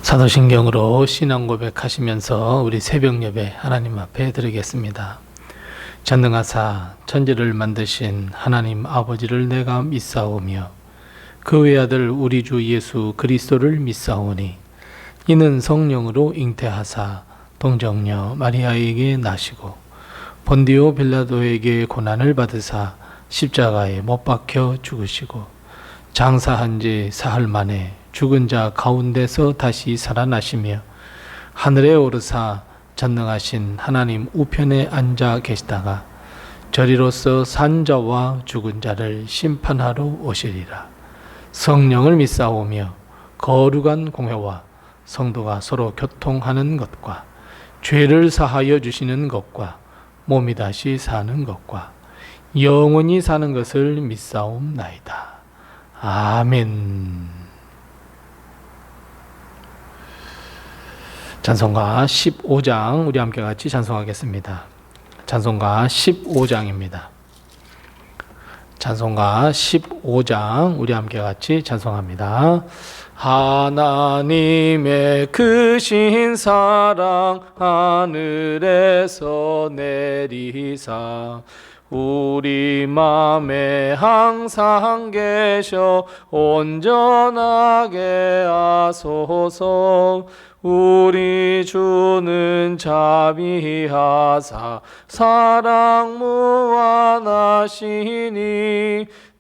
사도신경으로 신앙 고백하시면서 우리 새벽 예배 하나님 앞에 드리겠습니다. 전능하사 천지를 만드신 하나님 아버지를 내가 믿사오며 그 외아들 우리 주 예수 그리스도를 믿사오니 이는 성령으로 잉태하사 동정녀 마리아에게 나시고 본디오 빌라도에게 고난을 받으사 십자가에 못 박혀 죽으시고 장사한 지 사흘 만에 죽은 자 가운데서 다시 살아나시며 하늘에 오르사 전능하신 하나님 우편에 앉아 계시다가 저리로서 산 자와 죽은 자를 심판하러 오시리라. 성령을 믿사오며 거룩한 공회와 성도가 서로 교통하는 것과 죄를 사하여 주시는 것과 몸이 다시 사는 것과 영원히 사는 것을 믿사옵나이다. 아멘. 찬송가 15장 우리 함께 같이 찬송하겠습니다. 찬송가 15장입니다. 찬송가 15장 우리 함께 같이 찬송합니다. 하나님의 크신 사랑 하늘에서 내리사 우리 맘에 항상 계셔 온전하게 하소서. 우리 주는 자비하사 사랑 무한하시니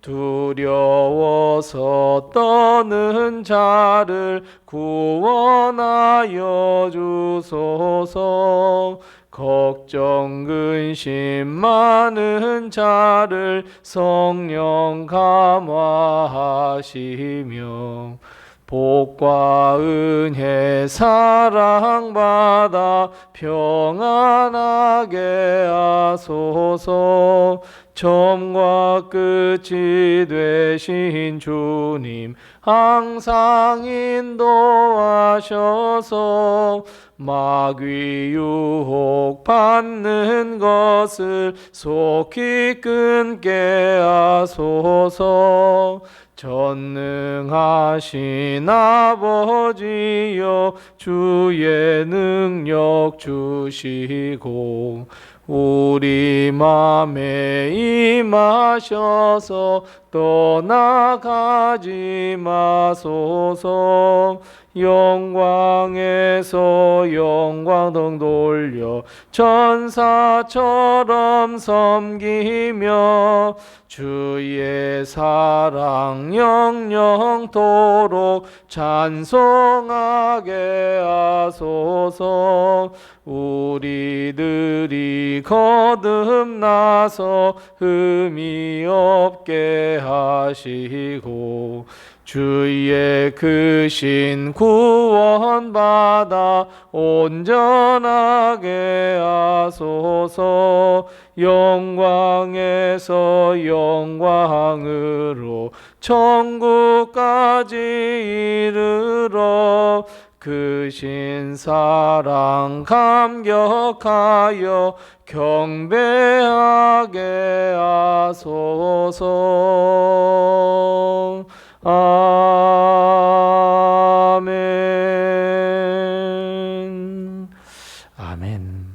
두려워서 떠는 자를 구원하여 주소서. 걱정 근심 많은 자를 성령 감화하시며 복과 은혜 사랑받아 평안하게 하소서. 처음과 끝이 되신 주님 항상 인도하셔서 마귀 유혹 받는 것을 속히 끊게 하소서. 전능하신 아버지여 주의 능력 주시고 우리 맘에 임하셔서 떠나가지 마소서. 영광에서 영광 등 돌려 천사처럼 섬기며 주의 사랑 영영토록 찬송하게 하소서. 우리들이 거듭나서 흠이 없게 하시고 주의 크신 구원받아 온전하게 하소서. 영광에서 영광으로 천국까지 이르러 크신 사랑 감격하여 경배하게 하소서. 아멘. 아멘.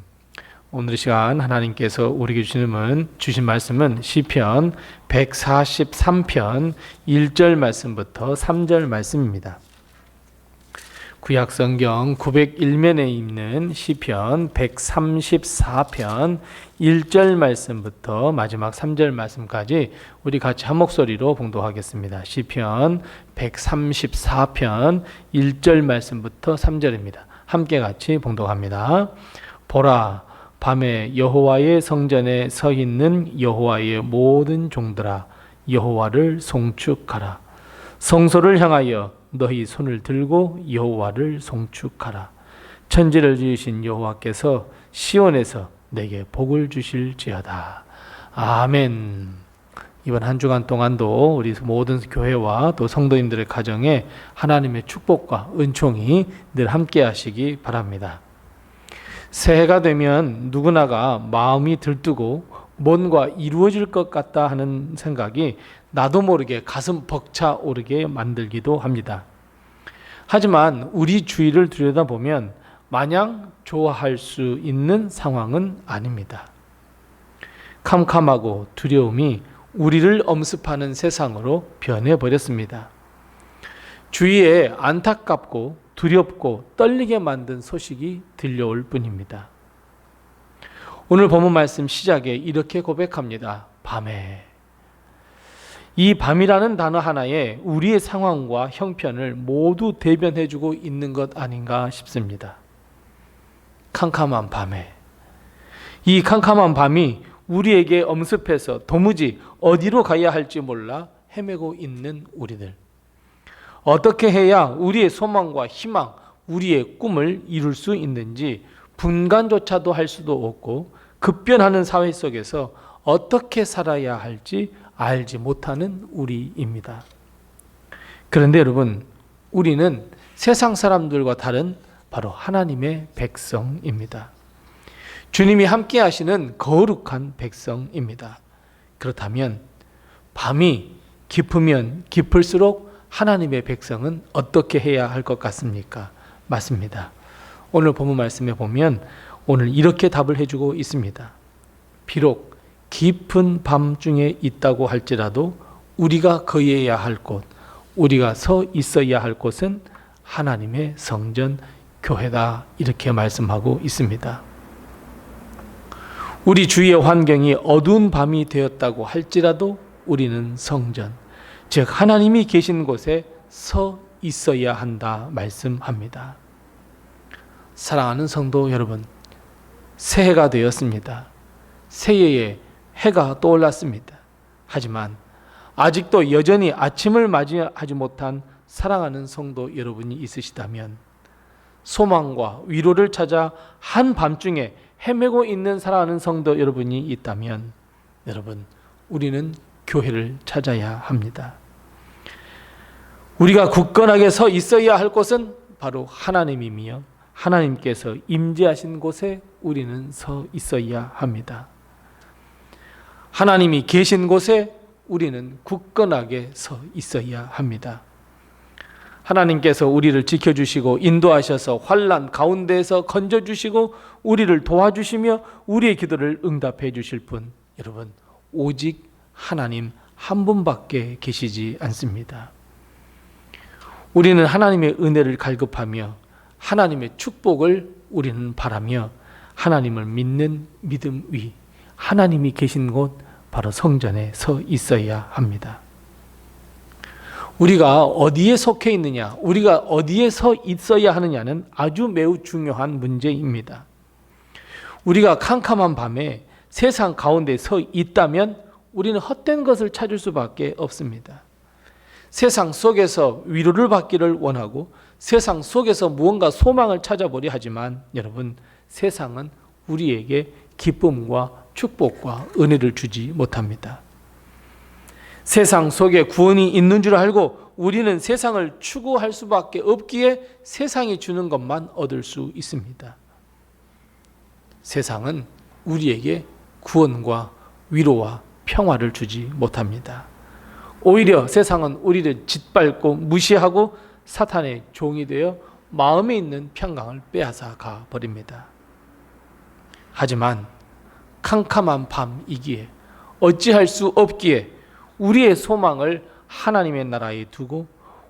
오늘 이 시간 하나님께서 우리에게 주신 말씀은 시편 143편 1절 말씀부터 3절 말씀입니다. 구약성경 901면에 있는 시편 134편 1절 말씀부터 마지막 3절 말씀까지 우리 같이 한 목소리로 봉독하겠습니다. 시편 134편 1절 말씀부터 3절입니다. 함께 같이 봉독합니다. 보라, 밤에 여호와의 성전에 서 있는 여호와의 모든 종들아, 여호와를 송축하라. 성소를 향하여 너희 손을 들고 여호와를 송축하라. 천지를 지으신 여호와께서 시온에서 내게 복을 주실지어다. 아멘. 이번 한 주간 동안도 우리 모든 교회와 또 성도님들의 가정에 하나님의 축복과 은총이 늘 함께 하시기 바랍니다. 새해가 되면 누구나가 마음이 들뜨고 뭔가 이루어질 것 같다 하는 생각이 나도 모르게 가슴 벅차 오르게 만들기도 합니다. 하지만 우리 주위를 들여다보면 마냥 좋아할 수 있는 상황은 아닙니다. 캄캄하고 두려움이 우리를 엄습하는 세상으로 변해버렸습니다. 주위에 안타깝고 두렵고 떨리게 만든 소식이 들려올 뿐입니다. 오늘 본문 말씀 시작에 이렇게 고백합니다. 밤에. 이 밤이라는 단어 하나에 우리의 상황과 형편을 모두 대변해주고 있는 것 아닌가 싶습니다. 캄캄한 밤에. 이 캄캄한 밤이 우리에게 엄습해서 도무지 어디로 가야 할지 몰라 헤매고 있는 우리들. 어떻게 해야 우리의 소망과 희망, 우리의 꿈을 이룰 수 있는지 분간조차도 할 수도 없고 급변하는 사회 속에서 어떻게 살아야 할지 알지 못하는 우리입니다. 그런데 여러분, 우리는 세상 사람들과 다른 바로 하나님의 백성입니다. 주님이 함께 하시는 거룩한 백성입니다. 그렇다면 밤이 깊으면 깊을수록 하나님의 백성은 어떻게 해야 할 것 같습니까? 맞습니다. 오늘 본문 말씀에 보면 오늘 이렇게 답을 해주고 있습니다. 비록 깊은 밤중에 있다고 할지라도 우리가 거해야 할 곳, 우리가 서 있어야 할 곳은 하나님의 성전 교회다, 이렇게 말씀하고 있습니다. 우리 주위의 환경이 어두운 밤이 되었다고 할지라도 우리는 성전, 즉 하나님이 계신 곳에 서 있어야 한다 말씀합니다. 사랑하는 성도 여러분, 새해가 되었습니다. 새해에 해가 떠올랐습니다. 하지만 아직도 여전히 아침을 맞이하지 못한 사랑하는 성도 여러분이 있으시다면, 소망과 위로를 찾아 한밤중에 헤매고 있는 사랑하는 성도 여러분이 있다면, 여러분, 우리는 교회를 찾아야 합니다. 우리가 굳건하게 서 있어야 할 곳은 바로 하나님이며 하나님께서 임재하신 곳에 우리는 서 있어야 합니다. 하나님이 계신 곳에 우리는 굳건하게 서 있어야 합니다. 하나님께서 우리를 지켜주시고 인도하셔서 환난 가운데에서 건져주시고 우리를 도와주시며 우리의 기도를 응답해 주실 분, 여러분, 오직 하나님 한 분밖에 계시지 않습니다. 우리는 하나님의 은혜를 갈급하며 하나님의 축복을 우리는 바라며 하나님을 믿는 믿음 위, 하나님이 계신 곳 바로 성전에 서 있어야 합니다. 우리가 어디에 속해 있느냐, 우리가 어디에 서 있어야 하느냐는 아주 매우 중요한 문제입니다. 우리가 캄캄한 밤에 세상 가운데 서 있다면 우리는 헛된 것을 찾을 수밖에 없습니다. 세상 속에서 위로를 받기를 원하고 세상 속에서 무언가 소망을 찾아보려 하지만, 여러분, 세상은 우리에게 기쁨과 축복과 은혜를 주지 못합니다. 세상 속에 구원이 있는 줄 알고 우리는 세상을 추구할 수밖에 없기에 세상이 주는 것만 얻을 수 있습니다. 세상은 우리에게 구원과 위로와 평화를 주지 못합니다. 오히려 세상은 우리를 짓밟고 무시하고 사탄의 종이 되어 마음에 있는 평강을 빼앗아 가버립니다. 하지만 캄캄한 밤이기에 어찌할 수 없기에 우리의 소망을 하나님의 나라에 두고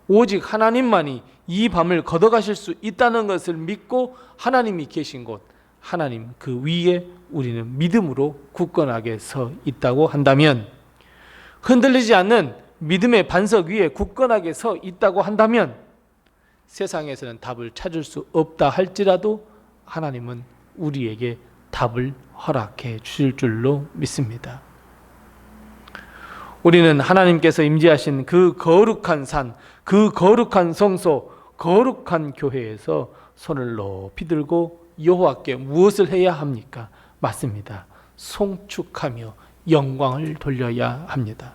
오직 하나님만이 이 밤을 걷어가실 수 있다는 것을 믿고 하나님이 계신 곳, 하나님 그 위에 우리는 믿음으로 굳건하게 서 있다고 한다면, 흔들리지 않는 믿음의 반석 위에 굳건하게 서 있다고 한다면, 세상에서는 답을 찾을 수 없다 할지라도 하나님은 우리에게 답을 허락해 주실 줄로 믿습니다. 우리는 하나님께서 임재하신 그 거룩한 산, 그 거룩한 성소, 거룩한 교회에서 손을 높이 들고 여호와께 무엇을 해야 합니까? 맞습니다. 송축하며 영광을 돌려야 합니다.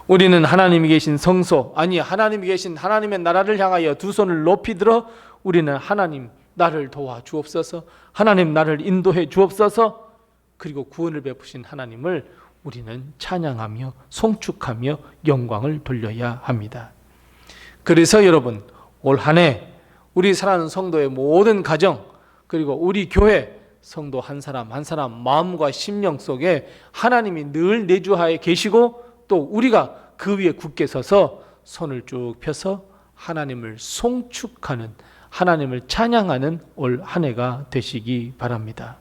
우리는 하나님이 계신 성소, 아니 하나님이 계신 하나님의 나라를 향하여 두 손을 높이 들어 우리는 하나님 나를 도와 주옵소서, 하나님 나를 인도해 주옵소서, 그리고 구원을 베푸신 하나님을 우리는 찬양하며 송축하며 영광을 돌려야 합니다. 그래서 여러분, 올 한 해 우리 사랑하는 성도의 모든 가정, 그리고 우리 교회 성도 한 사람 한 사람 마음과 심령 속에 하나님이 늘 내주하에 계시고, 또 우리가 그 위에 굳게 서서 손을 쭉 펴서 하나님을 송축하는, 하나님을 찬양하는 올 한 해가 되시기 바랍니다.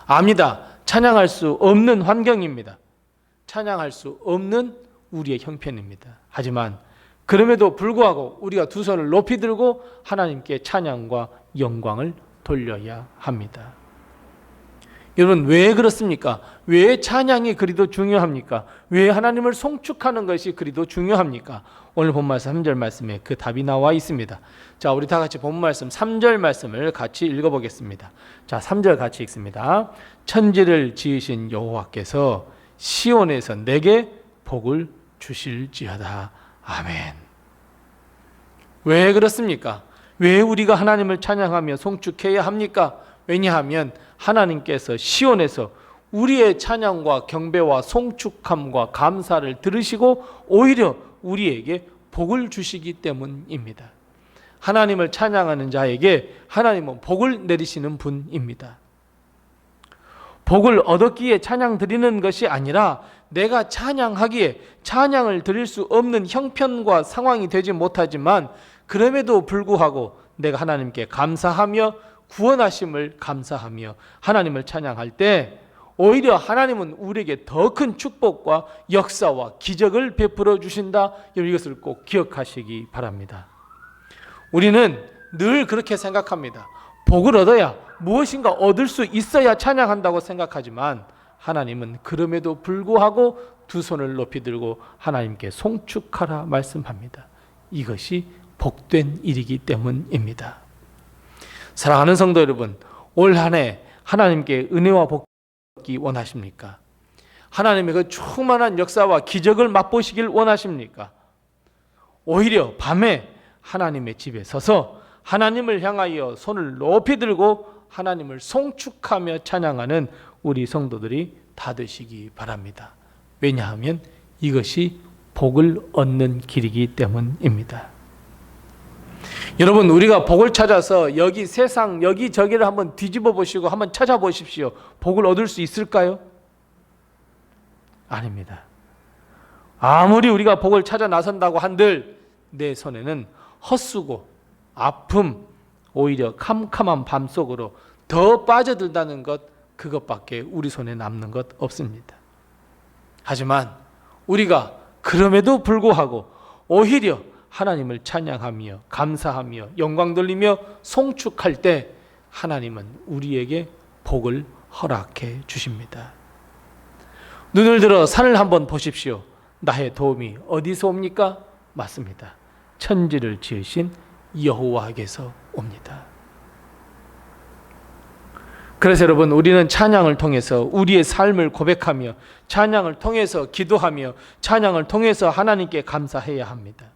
압니다. 찬양할 수 없는 환경입니다. 찬양할 수 없는 우리의 형편입니다. 하지만 그럼에도 불구하고 우리가 두 손을 높이 들고 하나님께 찬양과 영광을 돌려야 합니다. 여러분, 왜 그렇습니까? 왜 찬양이 그리도 중요합니까? 왜 하나님을 송축하는 것이 그리도 중요합니까? 오늘 본 말씀 3절 말씀에 그 답이 나와 있습니다. 자, 우리 다 같이 본 말씀 3절 말씀을 같이 읽어보겠습니다. 자, 3절 같이 읽습니다. 천지를 지으신 여호와께서 시온에서 내게 복을 주실지어다. 아멘. 왜 그렇습니까? 왜 우리가 하나님을 찬양하며 송축해야 합니까? 왜냐하면 하나님께서 시온에서 우리의 찬양과 경배와 송축함과 감사를 들으시고 오히려 우리에게 복을 주시기 때문입니다. 하나님을 찬양하는 자에게 하나님은 복을 내리시는 분입니다. 복을 얻었기에 찬양 드리는 것이 아니라 내가 찬양하기에 찬양을 드릴 수 없는 형편과 상황이 되지 못하지만 그럼에도 불구하고 내가 하나님께 감사하며 구원하심을 감사하며 하나님을 찬양할 때 오히려 하나님은 우리에게 더 큰 축복과 역사와 기적을 베풀어 주신다. 이것을 꼭 기억하시기 바랍니다. 우리는 늘 그렇게 생각합니다. 복을 얻어야 무엇인가 얻을 수 있어야 찬양한다고 생각하지만 하나님은 그럼에도 불구하고 두 손을 높이 들고 하나님께 송축하라 말씀합니다. 이것이 복된 일이기 때문입니다. 사랑하는 성도 여러분, 올 한 해 하나님께 은혜와 복 받기 원하십니까? 하나님의 그 충만한 역사와 기적을 맛보시길 원하십니까? 오히려 밤에 하나님의 집에 서서 하나님을 향하여 손을 높이 들고 하나님을 송축하며 찬양하는 우리 성도들이 다 되시기 바랍니다. 왜냐하면 이것이 복을 얻는 길이기 때문입니다. 여러분, 우리가 복을 찾아서 여기 세상 여기저기를 한번 뒤집어 보시고 한번 찾아보십시오. 복을 얻을 수 있을까요? 아닙니다. 아무리 우리가 복을 찾아 나선다고 한들 내 손에는 헛수고 아픔, 오히려 캄캄한 밤속으로 더 빠져들다는 것, 그것밖에 우리 손에 남는 것 없습니다. 하지만 우리가 그럼에도 불구하고 오히려 하나님을 찬양하며 감사하며 영광 돌리며 송축할 때 하나님은 우리에게 복을 허락해 주십니다. 눈을 들어 산을 한번 보십시오. 나의 도움이 어디서 옵니까? 맞습니다. 천지를 지으신 여호와에게서 옵니다. 그래서 여러분, 우리는 찬양을 통해서 우리의 삶을 고백하며 찬양을 통해서 기도하며 찬양을 통해서 하나님께 감사해야 합니다.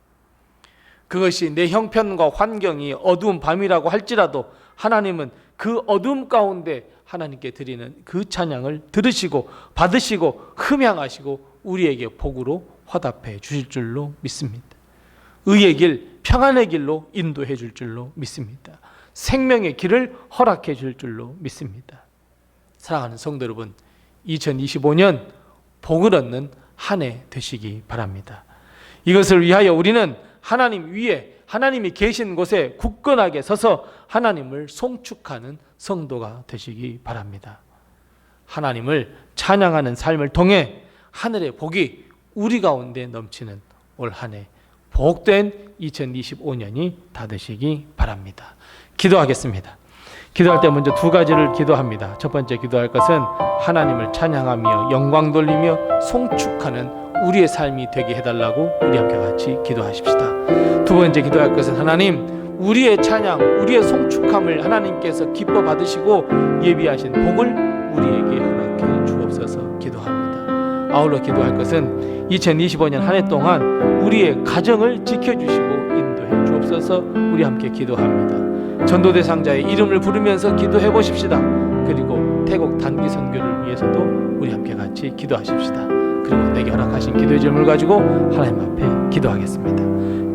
그것이 내 형편과 환경이 어두운 밤이라고 할지라도 하나님은 그 어둠 가운데 하나님께 드리는 그 찬양을 들으시고 받으시고 흠양하시고 우리에게 복으로 화답해 주실 줄로 믿습니다. 의의 길, 평안의 길로 인도해 줄 줄로 믿습니다. 생명의 길을 허락해 줄 줄로 믿습니다. 사랑하는 성도 여러분, 2025년 복을 얻는 한 해 되시기 바랍니다. 이것을 위하여 우리는 하나님 위에 하나님이 계신 곳에 굳건하게 서서 하나님을 송축하는 성도가 되시기 바랍니다. 하나님을 찬양하는 삶을 통해 하늘의 복이 우리 가운데 넘치는 올 한 해 복된 2025년이 다 되시기 바랍니다. 기도하겠습니다. 기도할 때 먼저 두 가지를 기도합니다. 첫 번째 기도할 것은 하나님을 찬양하며 영광 돌리며 송축하는 우리의 삶이 되게 해달라고 우리 함께 같이 기도하십시다. 두 번째 기도할 것은 하나님, 우리의 찬양, 우리의 송축함을 하나님께서 기뻐 받으시고 예비하신 복을 우리에게 허락해 주옵소서 기도합니다. 아울러 기도할 것은 2025년 한 해 동안 우리의 가정을 지켜주시고 인도해 주옵소서 우리 함께 기도합니다. 전도 대상자의 이름을 부르면서 기도해 보십시다. 그리고 태국 단기 선교를 위해서도 우리 함께 같이 기도하십시다. 그리고 내게 허락하신 기도의 제목을 가지고 하나님 앞에 기도하겠습니다.